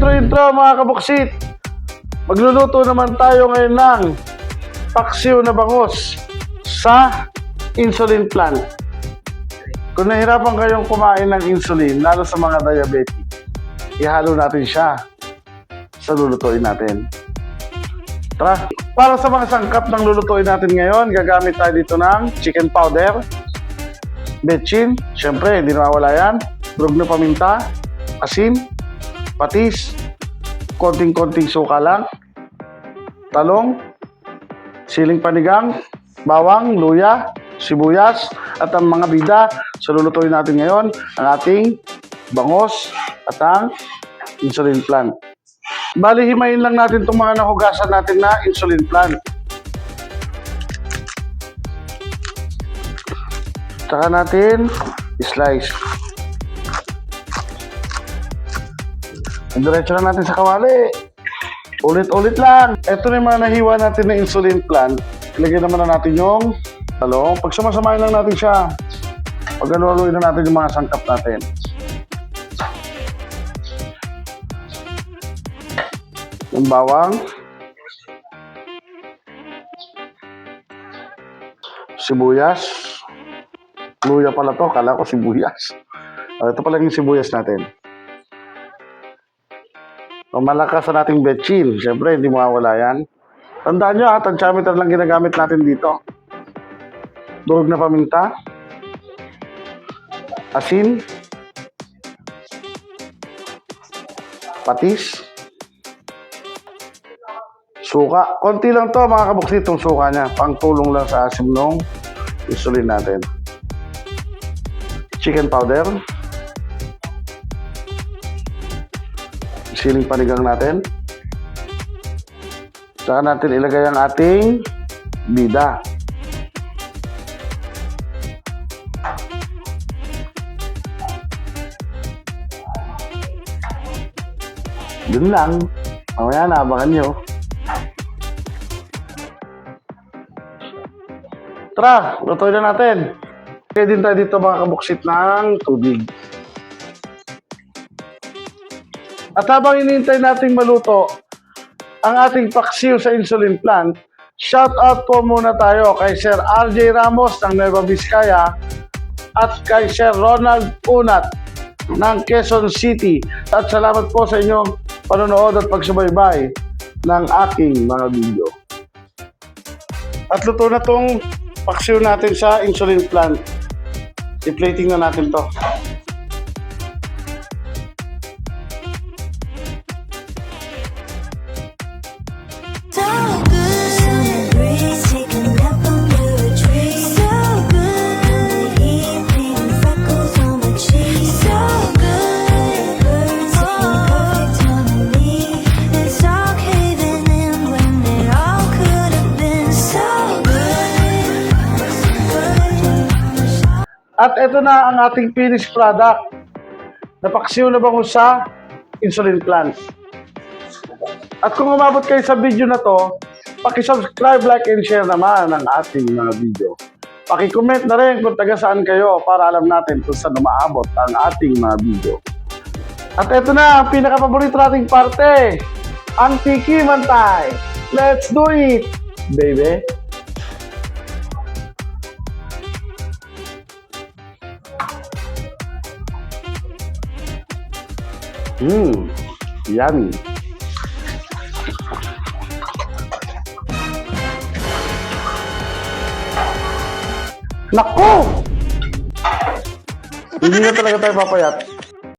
intro mga kabuksit. Magluluto naman tayo ngayon ng paksiw na bangus sa insulin plant. Kung nahirapan kayong kumain ng insulin, lalo sa mga diabetic, ihalo natin siya sa lulutuin natin. Tara! Para sa mga sangkap ng lulutuin natin ngayon, gagamit tayo dito ng chicken powder, betchin, syempre hindi nawawala yan, durog na paminta, asin, patis, konting-konting suka lang, talong, siling panigang, bawang, luya, sibuyas, at ang mga bida. So lulutuin natin ngayon ang ating bangus at ang insulin plant. Bali, himayin lang natin itong mga nahugasan natin na insulin plant. Saka natin slice. Diretso na natin sa kawali. Ulit-ulit lang. Ito na yung mga nahiwa natin na insulin plant. Ilagay naman na natin yung talong. Pag sumasamahin lang natin siya, pag-alualuin na natin yung mga sangkap natin. Yung bawang, sibuyas, luya pala to, kala ko sibuyas. Ito pala yung sibuyas natin. Malakas na nating betchin, siyempre hindi mawawala yan. Tandaan nyo, tansyameter lang ginagamit natin dito. Durog na paminta, asin, patis, suka. Konti lang to mga kabuksit, itong suka niya. Pangtulong lang sa asim nung insulin natin. Chicken powder. Siling panigang natin. Saka natin ilagay ang ating bida. Yun lang. Mamaya na, abangan nyo. Tara, lutuin na natin. Kaya din tayo dito mga kabuksit ng tubig. At habang inihintay nating maluto ang ating paksiw sa insulin plant, shout out po muna tayo kay Sir RJ Ramos ng Nueva Vizcaya at kay Sir Ronald Unat ng Quezon City. At salamat po sa inyong panonood at pagsubaybay ng aking mga video. At luto na tong paksiw natin sa insulin plant. I-plating na natin to. At ito na ang ating finished product. Napaksiw na bangus sa insulin plant. At kung umabot kayo sa video na to, paki-subscribe, like, and share naman ang ating mga video. Paki-comment na rin kung taga saan kayo para alam natin kung saan umaabot ang ating mga video. At ito na ang pinaka-paborito nating parte, ang tikiman time. Let's do it, baby! Yummy. Nako! Hindi na talaga tayo papayat.